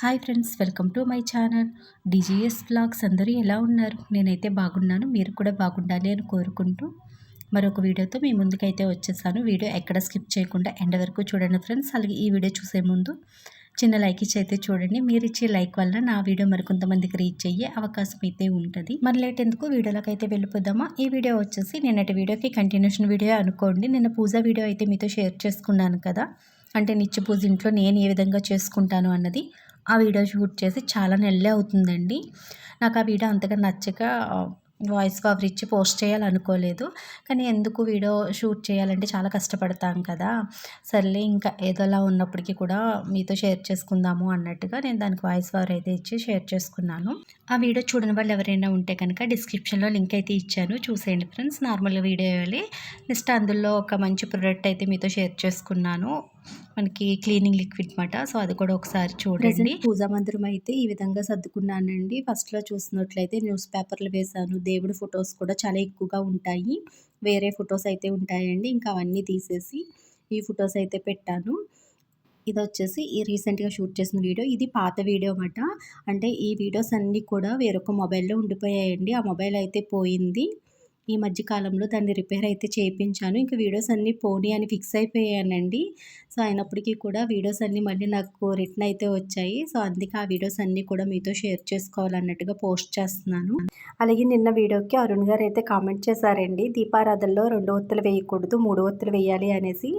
Hi friends, welcome to my channel DGS vlogs. అందరూ ఎలా ఉన్నారు? నేనైతే బాగున్నాను. మీరు కూడా బాగుండాలి అని కోరుకుంటూ మరొక వీడియోతో మీ ముందుకైతే వచ్చేసాను. వీడియో ఎక్కడ స్కిప్ చేయకుండా ఎండ్ వరకు చూడండి ఫ్రెండ్స్. అలాగే ఈ వీడియో చూసే ముందు చిన్న లైక్ ఇచ్చి అయితే చూడండి. మీరు ఇచ్చే లైక్ వల్ల నా వీడియో మరికొంతమందికి రీచ్ అయ్యే అవకాశం అయితే ఉంటుంది. మరి లేట్ ఎందుకు, వీడియోలోకి అయితే వెళ్ళిపోదామా. ఈ వీడియో వచ్చేసి నిన్నటి వీడియోకి కంటిన్యూషన్ వీడియో అనుకోండి. నిన్న పూజ వీడియో అయితే మీతో షేర్ చేసుకున్నాను కదా, అంటే నిత్య పూజ ఇంట్లో నేను ఏ విధంగా చేసుకుంటాను అన్నది. ఆ వీడియో షూట్ చేసి చాలా నెలలే అవుతుందండి. నాకు ఆ వీడియో అంతగా నచ్చక వాయిస్ ఓవర్ ఇచ్చి పోస్ట్ చేయాలనుకోలేదు. కానీ ఎందుకు వీడియో షూట్ చేయాలంటే చాలా కష్టపడతాం కదా, సర్లే ఇంకా ఏదోలా ఉన్నప్పటికీ కూడా మీతో షేర్ చేసుకుందాము అన్నట్టుగా నేను దానికి వాయిస్ ఓవర్ అయితే ఇచ్చి షేర్ చేసుకున్నాను. ఆ వీడియో చూడని వాళ్ళు ఎవరైనా ఉంటే కనుక డిస్క్రిప్షన్లో లింక్ అయితే ఇచ్చాను, చూసేయండి ఫ్రెండ్స్. నార్మల్గా వీడియో వెళ్ళి నెక్స్ట్ అందులో ఒక మంచి ప్రోడక్ట్ అయితే మీతో షేర్ చేసుకున్నాను, మనకి క్లీనింగ్ లిక్విడ్ మాట. సో అది కూడా ఒకసారి చూడండి. పూజా మందిరం అయితే ఈ విధంగా సర్దుకున్నానండి. ఫస్ట్లో చూసినట్లయితే న్యూస్ పేపర్లు వేశాను. దేవుడి ఫొటోస్ కూడా చాలా ఎక్కువగా ఉంటాయి, వేరే ఫొటోస్ అయితే ఉంటాయండి. ఇంకా అవన్నీ తీసేసి ఈ ఫొటోస్ అయితే పెట్టాను. ఇది వచ్చేసి ఈ రీసెంట్గా షూట్ చేసిన వీడియో. ఇది పాత వీడియో అన్నమాట. అంటే ఈ వీడియోస్ అన్నీ కూడా వేరొక మొబైల్లో ఉండిపోయాయండి. ఆ మొబైల్ అయితే పోయింది. ఈ మధ్య కాలంలో దాన్ని రిపేర్ అయితే చేయించాను. ఇంకా వీడియోస్ అన్నీ పోనీ అని ఫిక్స్ అయిపోయానండి. సో అయినప్పటికీ కూడా వీడియోస్ అన్నీ మళ్ళీ నాకు రిటర్న్ అయితే వచ్చాయి. సో అందుకే ఆ వీడియోస్ అన్నీ కూడా మీతో షేర్ చేసుకోవాలన్నట్టుగా పోస్ట్ చేస్తున్నాను. అలాగే నిన్న వీడియోకి అరుణ్ గారు అయితే కామెంట్ చేశారండి, దీపారాధనలో 2 ఒత్తులు వేయకూడదు, 3 ఒత్తులు వేయాలి అనేసి.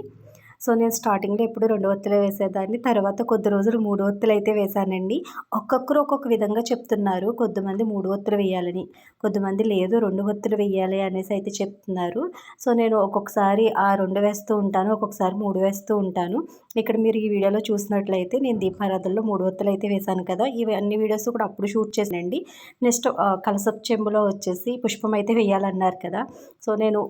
సో నేను స్టార్టింగ్లో ఎప్పుడు 2 ఒత్తులే వేసేదాన్ని. తర్వాత కొద్ది రోజులు 3 ఒత్తులు అయితే వేశానండి. ఒక్కొక్కరు ఒక్కొక్క విధంగా చెప్తున్నారు. కొద్దిమంది 3 ఒత్తులు వేయాలని, కొద్దిమంది లేదు 2 ఒత్తులు వేయాలి అనేసి అయితే చెప్తున్నారు. సో నేను ఒక్కొక్కసారి ఆ 2 వేస్తూ ఉంటాను, ఒక్కొక్కసారి 3 వేస్తూ ఉంటాను. ఇక్కడ మీరు ఈ వీడియోలో చూసినట్లయితే నేను దీపారాధనలో 3 ఒత్తులు అయితే వేశాను కదా. ఇవి అన్ని వీడియోస్ కూడా అప్పుడు షూట్ చేసానండి. నెక్స్ట్ కలసపు చెంబులో వచ్చేసి పుష్పం అయితే వేయాలన్నారు కదా. సో నేను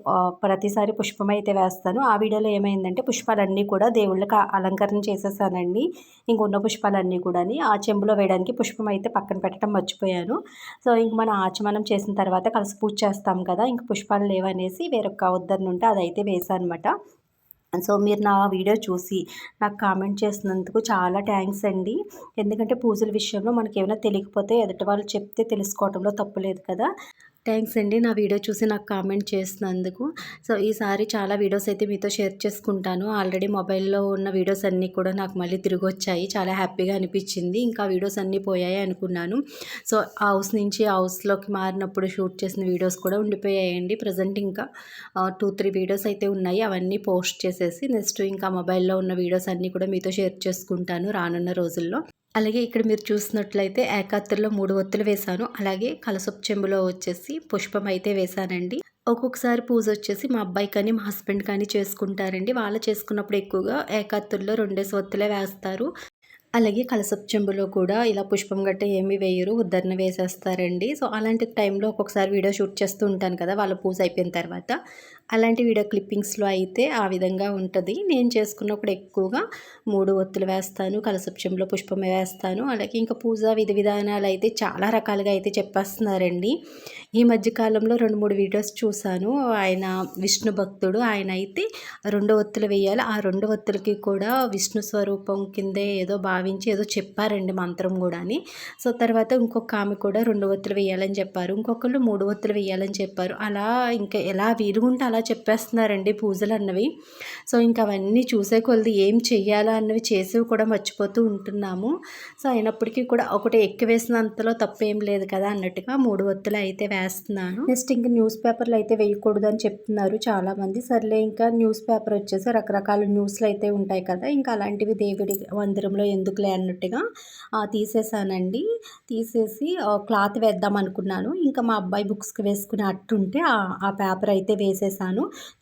ప్రతిసారి పుష్పం అయితే వేస్తాను. ఆ వీడియోలో ఏమైందంటే పుష్పాలన్నీ కూడా దేవుళ్ళకి అలంకరణ చేసేసానండి. ఇంకున్న పుష్పాలన్నీ కూడా ఆ చెంబులో వేయడానికి పుష్పం అయితే పక్కన పెట్టడం మర్చిపోయాను. సో ఇంక మన ఆచమనం చేసిన తర్వాత కలిసి పూజ చేస్తాం కదా, ఇంక పుష్పాలు లేవనేసి వేరొక ఉద్దరణ ఉంటే అదైతే వేసాను అనమాట. సో మీరు నా వీడియో చూసి నాకు కామెంట్ చేసినందుకు చాలా థ్యాంక్స్ అండి. ఎందుకంటే పూజల విషయంలో మనకి ఏమైనా తెలియకపోతే ఎదుటి వాళ్ళు చెప్తే తెలుసుకోవడంలో తప్పు లేదు కదా. థ్యాంక్స్ అండి నా వీడియో చూసి నాకు కామెంట్ చేసినందుకు. సో ఈసారి చాలా వీడియోస్ అయితే మీతో షేర్ చేసుకుంటాను. ఆల్రెడీ మొబైల్లో ఉన్న వీడియోస్ అన్నీ కూడా నాకు మళ్ళీ తిరిగి వచ్చాయి. చాలా హ్యాపీగా అనిపించింది. ఇంకా వీడియోస్ అన్నీ పోయాయి అనుకున్నాను. సో హౌస్ నుంచి హౌస్లోకి మారినప్పుడు షూట్ చేసిన వీడియోస్ కూడా ఉండిపోయాయండి. ప్రజెంట్ ఇంకా 2-3 వీడియోస్ అయితే ఉన్నాయి. అవన్నీ పోస్ట్ చేసేసి నెక్స్ట్ ఇంకా మొబైల్లో ఉన్న వీడియోస్ అన్నీ కూడా మీతో షేర్ చేసుకుంటాను రానున్న రోజుల్లో. అలాగే ఇక్కడ మీరు చూసినట్లయితే ఏకాత్రిలో 3 ఒత్తులు వేశాను. అలాగే కలసపు చెంబులో వచ్చేసి పుష్పం అయితే వేశానండి. ఒక్కొక్కసారి పూజ వచ్చేసి మా అబ్బాయి కానీ మా హస్బెండ్ కానీ చేసుకుంటారండి. వాళ్ళు చేసుకున్నప్పుడు ఎక్కువగా ఏకాత్రిలో 2 ఒత్తులే వేస్తారు. అలాగే కలసపు చెంబులో కూడా ఇలా పుష్పం గట్ట ఏమీ వేయరు, ఉద్దరణ వేసేస్తారండి. సో అలాంటి టైంలో ఒక్కొక్కసారి వీడియో షూట్ చేస్తూ ఉంటాను కదా వాళ్ళ పూజ అయిపోయిన తర్వాత. అలాంటి వీడియో క్లిప్పింగ్స్లో అయితే ఆ విధంగా ఉంటుంది. నేను చేసుకున్నప్పుడు ఎక్కువగా 3 ఒత్తులు వేస్తాను, కలసపు చెంబులో పుష్పం వేస్తాను. అలాగే ఇంకా పూజ విధి విధానాలు అయితే చాలా రకాలుగా అయితే చెప్పేస్తున్నారండి. ఈ మధ్యకాలంలో 2-3 వీడియోస్ చూశాను. ఆయన విష్ణు భక్తుడు, ఆయన అయితే 2 ఒత్తులు వేయాలి. ఆ 2 ఒత్తులకి కూడా విష్ణు స్వరూపం కిందే ఏదో భావించి ఏదో చెప్పారండి మంత్రం కూడా అని. సో తర్వాత ఇంకొక ఆమె కూడా 2 ఒత్తులు వేయాలని చెప్పారు, ఇంకొకళ్ళు 3 ఒత్తులు వేయాలని చెప్పారు. అలా ఇంకా ఎలా వీలుగుంటే అలా చెప్పేస్తున్నారండి పూజలు అన్నవి. సో ఇంకా అవన్నీ చూసే కొలది ఏం చెయ్యాలా అన్నవి చేసేవి కూడా మర్చిపోతూ ఉంటున్నాము. సో అయినప్పటికీ కూడా ఒకటి ఎక్కువ వేసినంతలో తప్పేం లేదు కదా అన్నట్టుగా 3 ఒత్తులు అయితే వేస్తున్నాను. నెక్స్ట్ ఇంకా న్యూస్ పేపర్లు అయితే వేయకూడదు అని చెప్తున్నారు చాలామంది. సర్లే ఇంకా న్యూస్ పేపర్ వచ్చేసి రకరకాల న్యూస్లు అయితే ఉంటాయి కదా, ఇంకా అలాంటివి దేవుడి మందిరంలో ఎందుకులే అన్నట్టుగా తీసేసానండి. తీసేసి క్లాత్ వేద్దాం అనుకున్నాను. ఇంకా మా అబ్బాయి బుక్స్కి వేసుకునే అట్టుంటే ఆ పేపర్ అయితే వేసేసాను.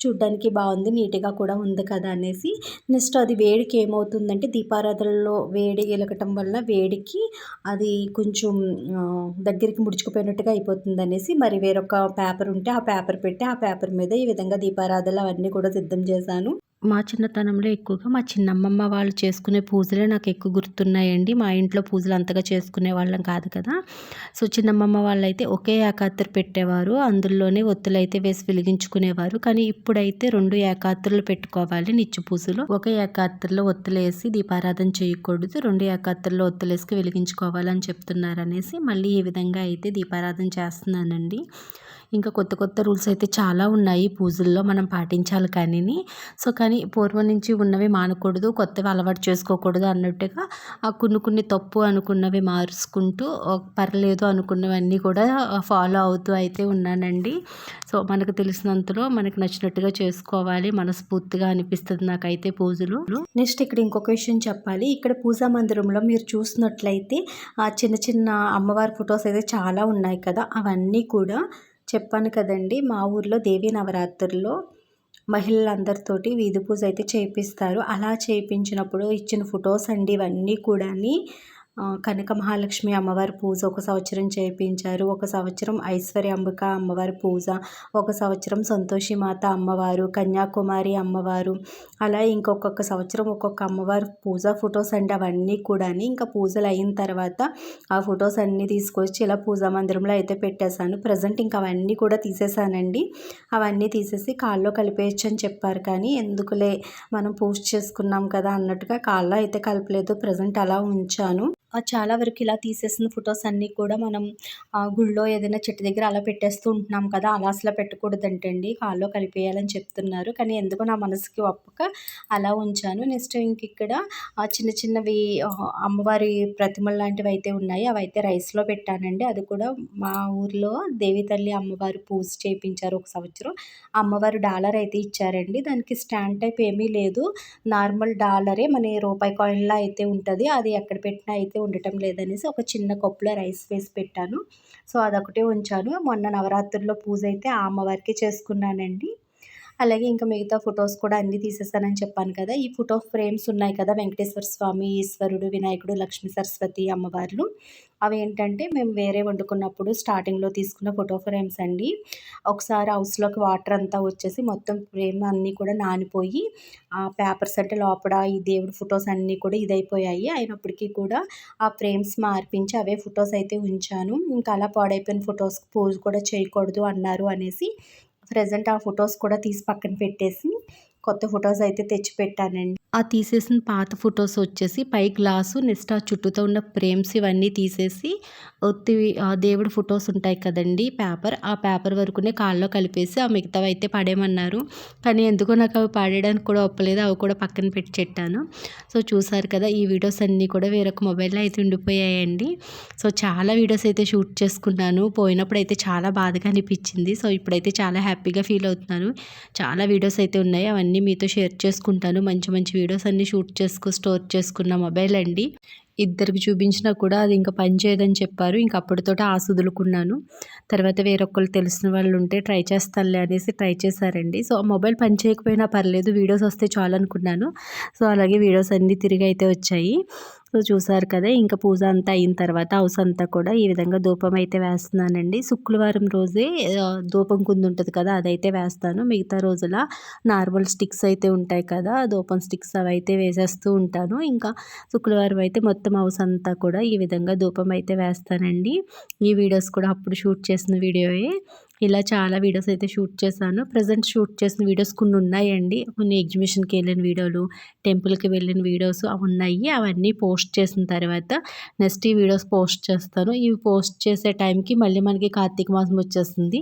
చూడ్డానికి బాగుంది, నీట్గా కూడా ఉంది కదా అనేసి. నెక్స్ట్ అది వేడికి ఏమవుతుందంటే దీపారాధనలో వేడి ఎలగటం వల్ల వేడికి అది కొంచెం దగ్గరికి ముడుచుకుపోయినట్టుగా అయిపోతుంది అనేసి మరి వేరొక పేపర్ ఉంటే ఆ పేపర్ పెట్టి ఆ పేపర్ మీద ఈ విధంగా దీపారాధనలు అవన్నీ కూడా సిద్ధం చేశాను. మా చిన్నతనంలో ఎక్కువగా మా చిన్నమ్మమ్మ వాళ్ళు చేసుకునే పూజలే నాకు ఎక్కువ గుర్తున్నాయండి. మా ఇంట్లో పూజలు అంతగా చేసుకునేవాళ్ళం కాదు కదా! సో, చిన్నమ్మమ్మ వాళ్ళైతే ఒకే ఏకాత్తరు పెట్టేవారు. అందులోనే ఒత్తులైతే వేసి వెలిగించుకునేవారు. కానీ ఇప్పుడైతే 2 ఏకాత్తరులు పెట్టుకోవాలి నిత్య పూజలో. ఒకే ఏకాత్తరులో ఒత్తులేసి దీపారాధన చేయకూడదు. 2 ఏకాత్తరులో ఒత్తులేసి వెలిగించుకోవాలని చెప్తున్నారనేసి మళ్ళీ ఈ విధంగా అయితే దీపారాధన చేస్తున్నానండి. ఇంకా కొత్త కొత్త రూల్స్ అయితే చాలా ఉన్నాయి పూజల్లో మనం పాటించాలి కానీని. సో, కానీ పూర్వం నుంచి ఉన్నవి మానకూడదు, కొత్తవి అలవాటు చేసుకోకూడదు అన్నట్టుగా కొన్ని తప్పు అనుకున్నవి మార్చుకుంటూ పర్లేదు అనుకున్నవన్నీ కూడా ఫాలో అవుతూ అయితే ఉన్నానండి. సో, మనకు తెలిసినంతలో మనకు నచ్చినట్టుగా చేసుకోవాలి. మనస్ఫూర్తిగా అనిపిస్తుంది నాకైతే పూజలు. నెక్స్ట్ ఇక్కడ ఇంకొక విషయం చెప్పాలి. ఇక్కడ పూజా మందిరంలో మీరు చూసినట్లయితే చిన్న చిన్న అమ్మవారి ఫొటోస్ అయితే చాలా ఉన్నాయి కదా! అవన్నీ కూడా చెప్పాను కదండి, మా ఊర్లో దేవీ నవరాత్రుల్లో మహిళలందరితోటి వీధి పూజ అయితే చేపిస్తారు. అలా చేయించినప్పుడు ఇచ్చిన ఫొటోస్ అండి ఇవన్నీ కూడాని కనక మహాలక్ష్మి అమ్మవారి పూజ ఒక సంవత్సరం చేయించారు. ఒక సంవత్సరం ఐశ్వర్య అంబిక అమ్మవారి పూజ, ఒక సంవత్సరం సంతోషి మాత అమ్మవారు, కన్యాకుమారి అమ్మవారు, అలా ఇంకొక సంవత్సరం ఒక్కొక్క అమ్మవారి పూజ ఫొటోస్ అండి అవన్నీ కూడాని. ఇంకా పూజలు అయిన తర్వాత ఆ ఫొటోస్ అన్నీ తీసుకొచ్చి ఇలా పూజా మందిరంలో అయితే పెట్టేశాను. ప్రజెంట్ ఇంకా అవన్నీ కూడా తీసేసానండి. అవన్నీ తీసేసి కాల్లో కలిపేయచ్చు అని చెప్పారు, కానీ ఎందుకులే మనం పూజ చేసుకున్నాం కదా అన్నట్టుగా కాల్లో అయితే కలపలేదు. ప్రజెంట్ అలా ఉంచాను. చాలా వరకు ఇలా తీసేసిన ఫొటోస్ అన్నీ కూడా మనం గుళ్ళో ఏదైనా చెట్టు దగ్గర అలా పెట్టేస్తూ ఉంటున్నాం కదా! అలా అసలు పెట్టకూడదంటండి. కాల్లో కలిపేయాలని చెప్తున్నారు. కానీ ఎందుకో నా మనసుకి ఒప్పక అలా ఉంచాను. నెక్స్ట్ ఇక్కడ చిన్న చిన్నవి అమ్మవారి ప్రతిమలు లాంటివి అయితే ఉన్నాయి. అవైతే రైస్‌లో పెట్టానండి. అది కూడా మా ఊర్లో దేవి తల్లి అమ్మవారి పూజ చేయించారు ఒక సంవత్సరం. అమ్మవారు డాలర్ అయితే ఇచ్చారండి. దానికి స్టాండ్ టైప్ ఏమీ లేదు. నార్మల్ డాలరే మన రూపాయి కాయిన్‌లా అయితే ఉంటది. అది ఎక్కడ పెట్టినా అయితే ఉండటం లేదనేసి ఒక చిన్న కప్పులో రైస్ వేసి పెట్టాను. సో, అదొకటే ఉంచాను. మొన్న నవరాత్రుల్లో పూజ అయితే ఆ అమ్మవారికే చేసుకున్నానండి. అలాగే ఇంకా మిగతా ఫొటోస్ కూడా అన్నీ తీసేసానని చెప్పాను కదా! ఈ ఫోటో ఫ్రేమ్స్ ఉన్నాయి కదా! వెంకటేశ్వర స్వామి, ఈశ్వరుడు, వినాయకుడు, లక్ష్మీ సరస్వతి అమ్మవార్లు. అవేంటంటే మేము వేరే వండుకున్నప్పుడు స్టార్టింగ్‌లో తీసుకున్న ఫోటో ఫ్రేమ్స్ అండి. ఒకసారి హౌస్‌లోకి వాటర్ అంతా వచ్చేసి మొత్తం ఫ్రేమ్ అన్నీ కూడా నానిపోయి పేపర్స్ అంటే లోపల ఈ దేవుడి ఫొటోస్ అన్నీ కూడా ఇదైపోయాయి. అయినప్పటికీ కూడా ఆ ఫ్రేమ్స్ మార్పించి అవే ఫొటోస్ అయితే ఉంచాను. ఇంకా అలా పాడైపోయిన ఫొటోస్‌కి పూజ కూడా చేయకూడదు అన్నారు అనేసి ప్రెజెంట్ ఆ ఫొటోస్ కూడా తీసి పక్కన పెట్టేసి కొత్త ఫొటోస్ అయితే తెచ్చిపెట్టానండి. ఆ తీసేసిన పాత ఫొటోస్ వచ్చేసి పై గ్లాసు నెక్స్ట్ ఆ చుట్టూతో ఉన్న ఫ్రేమ్స్ ఇవన్నీ తీసేసి దేవుడి ఫొటోస్ ఉంటాయి కదండి ఆ పేపర్ వరకునే కాల్లో కలిపేసి ఆ మిగతావి అయితే పడేయమన్నారు. కానీ ఎందుకో నాకు అవి పడేయడానికి కూడా ఒప్పలేదు. అవి కూడా పక్కన పెట్టాను. సో, చూసారు కదా, ఈ వీడియోస్ అన్నీ కూడా వేరొక మొబైల్లో అయితే ఉండిపోయాయండి. సో, చాలా వీడియోస్ అయితే షూట్ చేసుకున్నాను. పోయినప్పుడు అయితే చాలా బాధగా అనిపించింది. సో, ఇప్పుడైతే చాలా హ్యాపీగా ఫీల్ అవుతున్నాను. చాలా వీడియోస్ అయితే ఉన్నాయి. అవన్నీ మీతో షేర్ చేసుకుంటాను. మంచి మంచి వీడియోస్ అన్నీ షూట్ స్టోర్ చేసుకున్న మొబైల్ అండి. ఇద్దరికి చూపించినా కూడా అది ఇంకా పని చేయదని చెప్పారు. ఇంక అప్పటితోటి ఆసుదులుకున్నాను. తర్వాత వేరొకళ్ళు తెలిసిన వాళ్ళు ఉంటే ట్రై చేస్తానులే అనేసి ట్రై చేశారండి. సో, మొబైల్ పని చేయకపోయినా పర్లేదు, వీడియోస్ వస్తే చాలనుకున్నాను. సో, అలాగే వీడియోస్ అన్నీ తిరిగి అయితే వచ్చాయి. సో, చూసారు కదా, ఇంకా పూజ అంతా అయిన తర్వాత హౌస్ అంతా కూడా ఈ విధంగా ధూపం అయితే వేస్తున్నానండి. శుక్రవారం రోజే ధూపం కుందు ఉంటుంది కదా, అదైతే వేస్తాను. మిగతా రోజుల నార్మల్ స్టిక్స్ అయితే ఉంటాయి కదా, ధూపం స్టిక్స్ అవైతే వేసేస్తూ ఉంటాను. ఇంకా శుక్రవారం అయితే మొత్తం హౌస్ అంతా కూడా ఈ విధంగా ధూపం అయితే వేస్తానండి. ఈ వీడియోస్ కూడా అప్పుడు షూట్ చేసిన వీడియోయే. ఇలా చాలా వీడియోస్ అయితే షూట్ చేశాను. ప్రజెంట్ షూట్ చేసిన వీడియోస్ కొన్ని ఉన్నాయండి. కొన్ని ఎగ్జిబిషన్‌కి వెళ్ళిన వీడియోలు, టెంపుల్‌కి వెళ్ళిన వీడియోస్ అవి ఉన్నాయి. అవన్నీ పోస్ట్ చేసిన తర్వాత నెక్స్ట్ ఈ వీడియోస్ పోస్ట్ చేస్తాను. ఇవి పోస్ట్ చేసే టైంకి మళ్ళీ మనకి కార్తీక మాసం వచ్చేస్తుంది.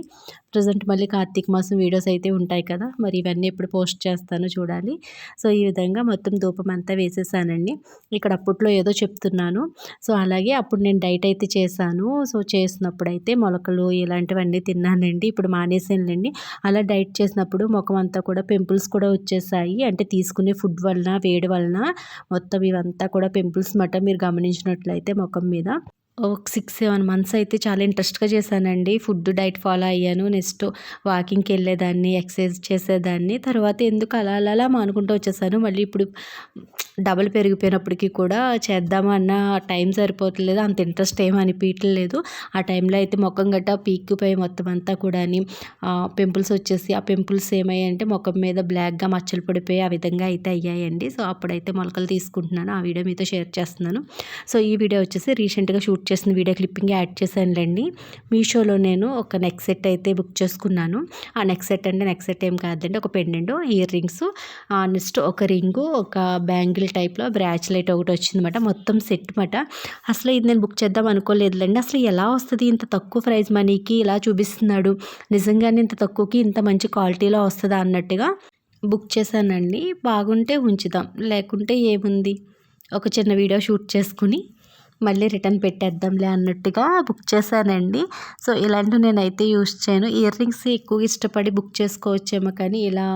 ప్రజెంట్ మళ్ళీ కార్తీక మాసం వీడియోస్ అయితే ఉంటాయి కదా, మరి ఇవన్నీ ఎప్పుడు పోస్ట్ చేస్తానో చూడాలి. సో, ఈ విధంగా మొత్తం ధూపం అంతా వేసేసానండి. ఇక్కడ అప్పట్లో ఏదో చెప్తున్నాను. సో, అలాగే అప్పుడు నేను డైట్ అయితే చేశాను. సో, చేసినప్పుడైతే మొలకలు ఇలాంటివన్నీ తిన్నానండి. ఇప్పుడు మానేసానులేండి. అలా డైట్ చేసినప్పుడు ముఖం అంతా కూడా పింపుల్స్ కూడా వచ్చేసాయి. అంటే తీసుకునే ఫుడ్ వలన, వేడి వలన మొత్తం ఇవంతా కూడా పింపుల్స్ మాట మీరు గమనించినట్లయితే ముఖం మీద. ఒక 6-7 మంత్స్ అయితే చాలా ఇంట్రెస్ట్‌గా చేశానండి. ఫుడ్ డైట్ ఫాలో అయ్యాను. నెక్స్ట్ వాకింగ్‌కి వెళ్ళేదాన్ని, ఎక్సర్సైజ్ చేసేదాన్ని. తర్వాత ఎందుకు అలా అలా మానుకుంటూ వచ్చేసాను. మళ్ళీ ఇప్పుడు డబల్ పెరిగిపోయినప్పటికీ కూడా చేద్దామా అన్న టైం సరిపోవట్లేదు, అంత ఇంట్రెస్ట్ ఏం అనిపించట్లేదు. ఆ టైంలో అయితే ముఖం గట్టా పీక్కుపోయి మొత్తం అంతా కూడా పింపుల్స్ వచ్చేసి, ఆ పింపుల్స్ ఏమయ్యాయంటే ముఖం మీద బ్లాక్గా మచ్చలు పడిపోయి ఆ విధంగా అయితే అయ్యాయండి. సో అప్పుడైతే మొలకలు తీసుకుంటున్నాను, ఆ వీడియో మీతో షేర్ చేస్తున్నాను. సో ఈ వీడియో వచ్చేసి రీసెంట్గా షూట్ చేసిన వీడియో క్లిప్పింగ్ యాడ్ చేశానులేండి. మీషోలో నేను ఒక నెక్ సెట్ అయితే బుక్ చేసుకున్నాను. ఆ నెక్ సెట్ అంటే నెక్ సెట్ ఏం కాదండి, ఒక పెండెంట్, ఇయర్ రింగ్స్, నెక్స్ట్ ఒక రింగు, ఒక బ్యాంగిల్ టైప్లో బ్రాచ్లైట్ ఒకటి వచ్చిందన్నమాట. మొత్తం సెట్ మాట. అసలు ఇది నేను బుక్ చేద్దాం అనుకోలేదులేండి. అసలు ఎలా వస్తుంది ఇంత తక్కువ ప్రైస్ మనీకి, ఇలా చూపిస్తున్నాడు, నిజంగానే ఇంత తక్కువకి ఇంత మంచి క్వాలిటీలో వస్తుందా అన్నట్టుగా బుక్ చేశానండి. బాగుంటే ఉంచుదాం, లేకుంటే ఏముంది, ఒక చిన్న వీడియో షూట్ చేసుకుని మళ్ళీ రిటర్న్ పెట్టేద్దాంలే అన్నట్టుగా బుక్ చేశానండి. సో ఇలాంటివి నేనైతే యూస్ చేయను. ఇయర్ రింగ్స్ ఎక్కువ ఇష్టపడి బుక్ చేసుకోవచ్చేమో, కానీ ఇలా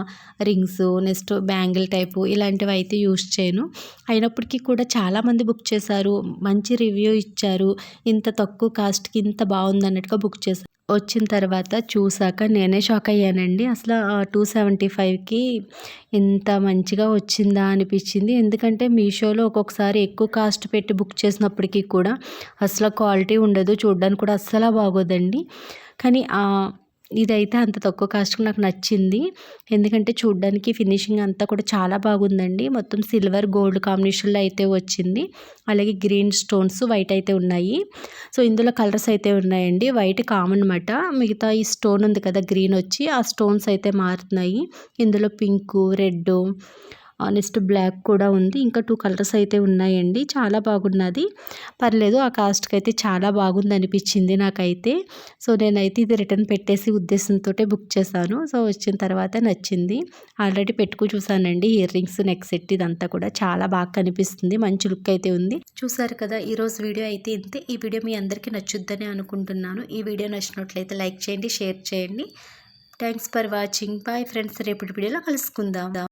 రింగ్స్, నెక్స్ట్ బ్యాంగిల్ టైపు ఇలాంటివి అయితే యూస్ చేయను. అయినప్పటికీ కూడా చాలామంది బుక్ చేశారు, మంచి రివ్యూ ఇచ్చారు, ఇంత తక్కువ కాస్ట్కి ఇంత బాగుంది అన్నట్టుగా బుక్ చేశారు. వచ్చిన తర్వాత చూసాక నేనే షాక్ అయ్యానండి. అసలు 275కి ఇంత మంచిగా వచ్చిందా అనిపించింది. ఎందుకంటే మీషోలో ఒక్కొక్కసారి ఎక్కువ కాస్ట్ పెట్టి బుక్ చేసినప్పటికీ కూడా అసలు క్వాలిటీ ఉండదు, చూడడానికి కూడా అస్సలు బాగోదండి. కానీ ఇదైతే అంత తక్కువ కాస్ట్కి నాకు నచ్చింది. ఎందుకంటే చూడడానికి ఫినిషింగ్ అంతా కూడా చాలా బాగుందండి. మొత్తం సిల్వర్ గోల్డ్ కాంబినేషన్లో అయితే వచ్చింది. అలాగే గ్రీన్ స్టోన్స్ వైట్ అయితే ఉన్నాయి. సో ఇందులో కలర్స్ అయితే ఉన్నాయండి. వైట్ కామన్ అన్నమాట. మిగతా ఈ స్టోన్ ఉంది కదా గ్రీన్ వచ్చి, ఆ స్టోన్స్ అయితే మారుతున్నాయి. ఇందులో పింకు, రెడ్, నెక్స్ట్ బ్లాక్ కూడా ఉంది. ఇంకా 2 కలర్స్ అయితే ఉన్నాయండి. చాలా బాగున్నది, పర్లేదు. ఆ కాస్ట్కి అయితే చాలా బాగుంది అనిపించింది నాకైతే. సో నేనైతే ఇది రిటర్న్ పెట్టేసి ఉద్దేశంతో బుక్ చేశాను. సో వచ్చిన తర్వాత నచ్చింది. ఆల్రెడీ పెట్టుకు చూసానండి, ఇయర్ రింగ్స్, నెక్ సెట్ ఇదంతా కూడా చాలా బాగా కనిపిస్తుంది, మంచి లుక్ అయితే ఉంది. చూసారు కదా, ఈరోజు వీడియో అయితే ఇంతే. ఈ వీడియో మీ అందరికీ నచ్చుద్దని అనుకుంటున్నాను. ఈ వీడియో నచ్చినట్లయితే లైక్ చేయండి, షేర్ చేయండి. Thanks for watching. Bye friends, రేపటి వీడియోలో కలుసుకుందాం.